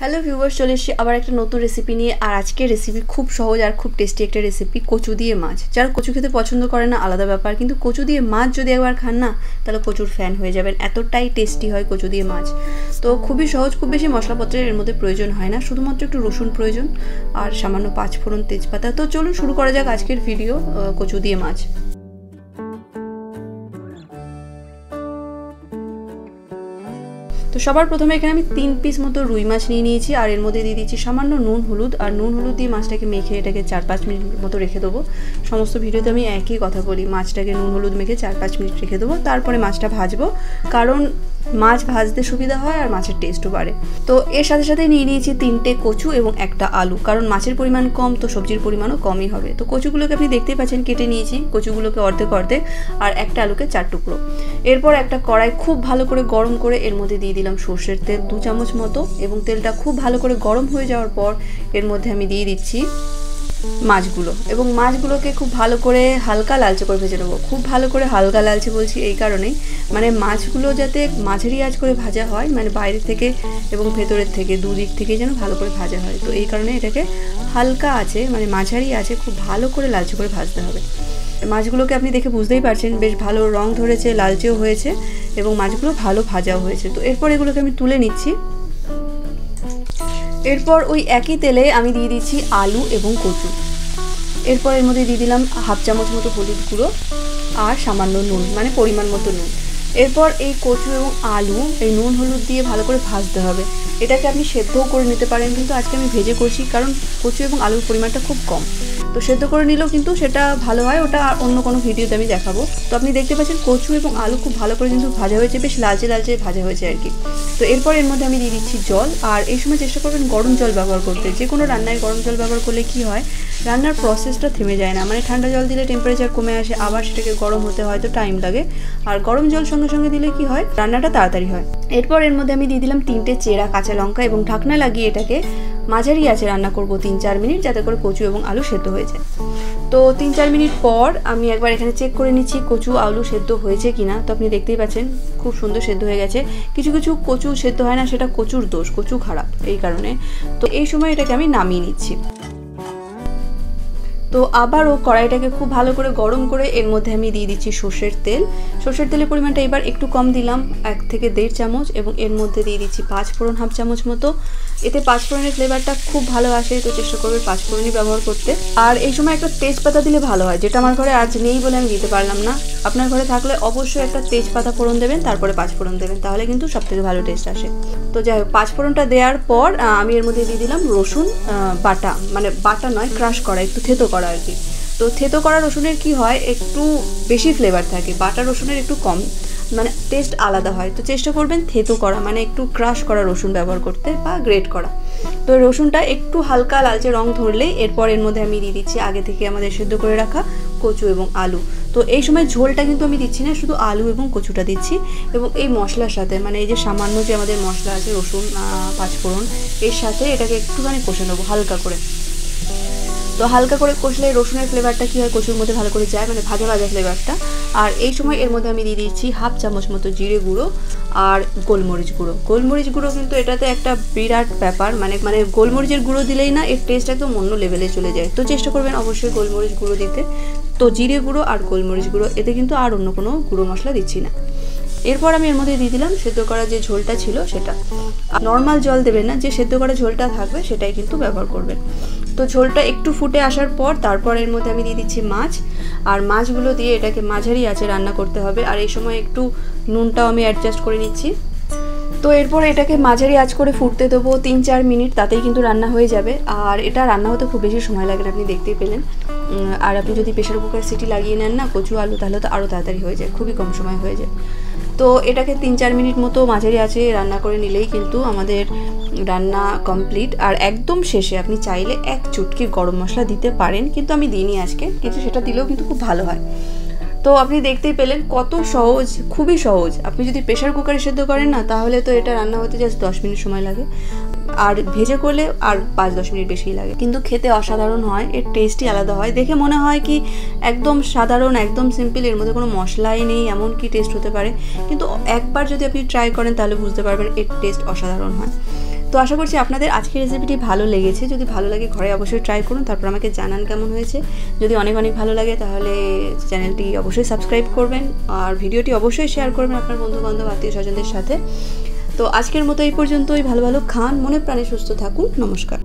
Hello viewers, চলে এসেছি আবার একটা নতুন রেসিপি নিয়ে। আর আজকের রেসিপি খুব সহজ আর খুব টেস্টি একটা রেসিপি, কচু দিয়ে মাছ। যারা কচু খেতে পছন্দ করে না আলাদা ব্যাপার, কিন্তু কচু দিয়ে মাছ যদি একবার খান না তাহলে কচুর ফ্যান হয়ে যাবেন, এতটাই টেস্টি হয় কচু দিয়ে মাছ। তো খুবই সহজ, খুব বেশি মশলাপত্রের এর মধ্যে প্রয়োজন হয় না, শুধুমাত্র একটু রসুন প্রয়োজন আর সামান্য 5 ফোড়ন, তেজপাতা। তো চলুন শুরু করা যাক আজকের ভিডিও, কচু দিয়ে মাছ। তো সবার প্রথমে এখানে আমি 3 পিস মতো রুই মাছ নিয়ে নিয়েছি আর এর মধ্যে দিয়ে দিচ্ছি সামান্য নুন হলুদ। আর নুন হলুদ দিয়ে মাছটাকে মেখে এটাকে 4-5 মিনিট মতো রেখে দেবো। সমস্ত ভিডিওতে আমি একই কথা বলি, মাছটাকে নুন হলুদ মেখে 4-5 মিনিট রেখে দেবো, তারপরে মাছটা ভাজবো, কারণ মাছ ভাজতে সুবিধা হয় আর মাছের টেস্টও বাড়ে। তো এর সাথে সাথে নিয়ে নিয়েছি 3টে কচু এবং একটা আলু, কারণ মাছের পরিমাণ কম তো সবজির পরিমাণও কমই হবে। তো কচুগুলোকে আপনি দেখতেই পাচ্ছেন কেটে নিয়েছি, কচুগুলোকে অর্ধেক অর্ধেক, আর একটা আলুকে 4 টুকরো। এরপর একটা কড়াই খুব ভালো করে গরম করে এর মধ্যে দিয়ে দিলাম সর্ষের তেল 2 চামচ মতো, এবং তেলটা খুব ভালো করে গরম হয়ে যাওয়ার পর এর মধ্যে আমি দিয়ে দিচ্ছি মাছগুলো, এবং মাছগুলোকে খুব ভালো করে হালকা লালচে করে ভেজে নেবো। খুব ভালো করে হালকা লালচে বলছি এই কারণেই, মানে মাছগুলো যাতে মাঝারি আঁচ করে ভাজা হয়, মানে বাইরে থেকে এবং ভেতরের থেকে দুদিক থেকে যেন ভালো করে ভাজা হয়। তো এই কারণে এটাকে হালকা আছে, মানে মাঝারি আছে, খুব ভালো করে লালচে করে ভাজতে হবে। মাছগুলোকে আপনি দেখে বুঝতেই পারছেন বেশ ভালো রং ধরেছে, লালচেও হয়েছে এবং মাছগুলো ভালো ভাজাও হয়েছে। তো এরপর এগুলোকে আমি তুলে নিচ্ছি। এরপর ওই একই তেলে আমি দিয়ে দিচ্ছি আলু এবং কচু। এরপর এর মধ্যে দিয়ে দিলাম 1/2 চামচ মতো হলুদ গুঁড়ো আর সামান্য নুন, মানে পরিমাণ মতো নুন। এরপর এই কচু এবং আলু এই নুন হলুদ দিয়ে ভালো করে ভাজতে হবে। এটাকে আপনি সেদ্ধও করে নিতে পারেন, কিন্তু আজকে আমি ভেজে করছি কারণ কচু এবং আলুর পরিমাণটা খুব কম। তো সেদ্ধ করে নিলেও কিন্তু সেটা ভালো হয়, ওটা অন্য কোনো ভিডিওতে আমি দেখাবো। তো আপনি দেখতে পাচ্ছেন কচু এবং আলু খুব ভালো করে কিন্তু ভাজা হয়েছে, বেশ লালচে লালচে ভাজা হয়েছে আর কি। তো এরপর এর মধ্যে আমি দিয়ে দিচ্ছি জল, আর এই সময় চেষ্টা করবেন গরম জল ব্যবহার করতে। যে কোনো রান্নায় গরম জল ব্যবহার করলে কি হয়, রান্নার প্রসেসটা থেমে যায় না, মানে ঠান্ডা জল দিলে টেম্পারেচার কমে আসে, আবার সেটাকে গরম হতে হয়তো টাইম লাগে, আর গরম জল সঙ্গে সঙ্গে দিলে কি হয়, রান্নাটা তাড়াতাড়ি হয়। এরপর এর মধ্যে আমি দিয়ে দিলাম 3টে চেরা কাঁচা লঙ্কা, এবং ঢাকনা লাগিয়ে এটাকে মাঝারি আঁচে রান্না করব 3-4 মিনিট, যাতে করে কচু এবং আলু সেদ্ধ হয়ে যায়। তো 3-4 মিনিট পর আমি একবার এখানে চেক করে নিচ্ছি কচু আলু সেদ্ধ হয়েছে কিনা। তো আপনি দেখতেই পাচ্ছেন খুব সুন্দর সেদ্ধ হয়ে গেছে। কিছু কিছু কচু সেদ্ধ হয় না, সেটা কচুর দোষ, কচু খারাপ এই কারণে। তো এই সময় এটাকে আমি নামিয়ে নিচ্ছি। তো আবারও কড়াইটাকে খুব ভালো করে গরম করে এর মধ্যে আমি দিয়ে দিচ্ছি সর্ষের তেল। সর্ষের তেলের পরিমাণটা এবার একটু কম দিলাম, 1 থেকে 1.5 চামচ, এবং এর মধ্যে দিয়ে দিচ্ছি 5 ফোড়ন 1/2 চামচ মতো। এতে 5 ফোড়নের ফ্লেভারটা খুব ভালো আসে, তো চেষ্টা করবে 5 ফোড়নই ব্যবহার করতে। আর এই সময় একটা তেজপাতা দিলে ভালো হয়, যেটা আমার ঘরে আজ নেই বলে আমি দিতে পারলাম না। আপনার ঘরে থাকলে অবশ্যই একটা তেজপাতা ফোড়ন দেবেন, তারপরে 5 ফোড়ন দেবেন, তাহলে কিন্তু সবথেকে ভালো টেস্ট আসে। তো যাই হোক, 5 ফোড়নটা দেওয়ার পর আমি এর মধ্যে দিয়ে দিলাম রসুন বাটা, মানে বাটা নয়, ক্রাশ করা, একটু থেতো করা আর কি। তো থেতো করা রসুনের কি হয়, একটু বেশি ফ্লেভার থাকে, বাটা রসুনের একটু কম, মানে টেস্ট আলাদা হয়। তো চেষ্টা করবেন থেতো করা, মানে একটু ক্রাশ করা রসুন ব্যবহার করতে বা গ্রেট করা। তো রসুনটা একটু হালকা লালচে রং ধরলেই এরপর এর মধ্যে আমি দিয়ে দিচ্ছি আগে থেকে আমাদের সেদ্ধ করে রাখা কচু এবং আলু। তো এই সময় ঝোলটা কিন্তু আমি দিচ্ছি না, শুধু আলু এবং কচুটা দিচ্ছি, এবং এই মশলার সাথে, মানে এই যে সামান্য যে আমাদের মশলা আছে রসুন 5 ফোড়ন, এর সাথে এটাকে একটুখানি কষে নেবো হালকা করে। তো হালকা করে কষলে রসুনের ফ্লেভারটা কী হয়, কচুর মধ্যে ভালো করে যায়, মানে ভাজা ভাজা ফ্লেভারটা। আর এই সময় এর মধ্যে আমি দিয়ে দিচ্ছি 1/2 চামচ মতো জিরে গুঁড়ো আর গোলমরিচ গুঁড়ো। গোলমরিচ গুঁড়ো কিন্তু এটাতে একটা বিরাট ব্যাপার, মানে গোলমরিচের গুঁড়ো দিলেই না এর টেস্ট একদম অন্য লেভেলে চলে যায়। তো চেষ্টা করবেন অবশ্যই গোলমরিচ গুঁড়ো দিতে। তো জিরে গুঁড়ো আর গোলমরিচ গুঁড়ো, এতে কিন্তু আর অন্য কোনো গুঁড়ো মশলা দিচ্ছি না। এরপর আমি এর মধ্যে দিয়ে দিলাম সেদ্ধ করা যে ঝোলটা ছিল সেটা। নর্মাল জল দেবেন না, যে সেদ্ধ করা ঝোলটা থাকবে সেটাই কিন্তু ব্যবহার করবেন। তো ঝোলটা একটু ফুটে আসার পর তারপর এর মধ্যে আমি দিয়ে দিচ্ছি মাছ, আর মাছগুলো দিয়ে এটাকে মাঝারি আঁচে রান্না করতে হবে। আর এই সময় একটু নুনটাও আমি অ্যাডজাস্ট করে নিচ্ছি। তো এরপর এটাকে মাঝারি আঁচ করে ফুটতে দেবো 3-4 মিনিট, তাতেই কিন্তু রান্না হয়ে যাবে। আর এটা রান্না হতে খুব বেশি সময় লাগে না, আপনি দেখতেই পেলেন। আর আপনি যদি প্রেশার কুকার সিটি লাগিয়ে নেন না কচু আলু, তাহলে তো আরও তাড়াতাড়ি হয়ে যায়, খুবই কম সময় হয়ে যায়। তো এটাকে 3-4 মিনিট মতো মাঝারি আঁচে রান্না করে নিলেই কিন্তু আমাদের রান্না কমপ্লিট। আর একদম শেষে আপনি চাইলে 1 চুটকি গরম মশলা দিতে পারেন, কিন্তু আমি দিইনি আজকে, কিন্তু সেটা দিলেও কিন্তু খুব ভালো হয়। তো আপনি দেখতেই পেলেন কত সহজ, খুবই সহজ। আপনি যদি প্রেশার কুকারে সেদ্ধ করেন না, তাহলে তো এটা রান্না হতে জাস্ট 10 মিনিট সময় লাগে, আর ভেজে করলে আর 5-10 মিনিট বেশিই লাগে, কিন্তু খেতে অসাধারণ হয়, এর টেস্টই আলাদা হয়। দেখে মনে হয় কি একদম সাধারণ, একদম সিম্পল, এর মধ্যে কোনো মশলাই নেই, এমন কি টেস্ট হতে পারে, কিন্তু একবার যদি আপনি ট্রাই করেন তাহলে বুঝতে পারবেন এর টেস্ট অসাধারণ হয়। তো আশা করছি আপনাদের আজকের রেসিপিটি ভালো লেগেছে। যদি ভালো লাগে ঘরে অবশ্যই ট্রাই করুন, তারপর আমাকে জানান কেমন হয়েছে। যদি অনেক অনেক ভালো লাগে তাহলে চ্যানেলটি অবশ্যই সাবস্ক্রাইব করবেন, আর ভিডিওটি অবশ্যই শেয়ার করবেন আপনার বন্ধুবান্ধব আত্মীয় স্বজনদের সাথে। তো আজকের মতো এই পর্যন্তই। ভালো ভালো খান, মনে প্রাণে সুস্থ থাকুন। নমস্কার।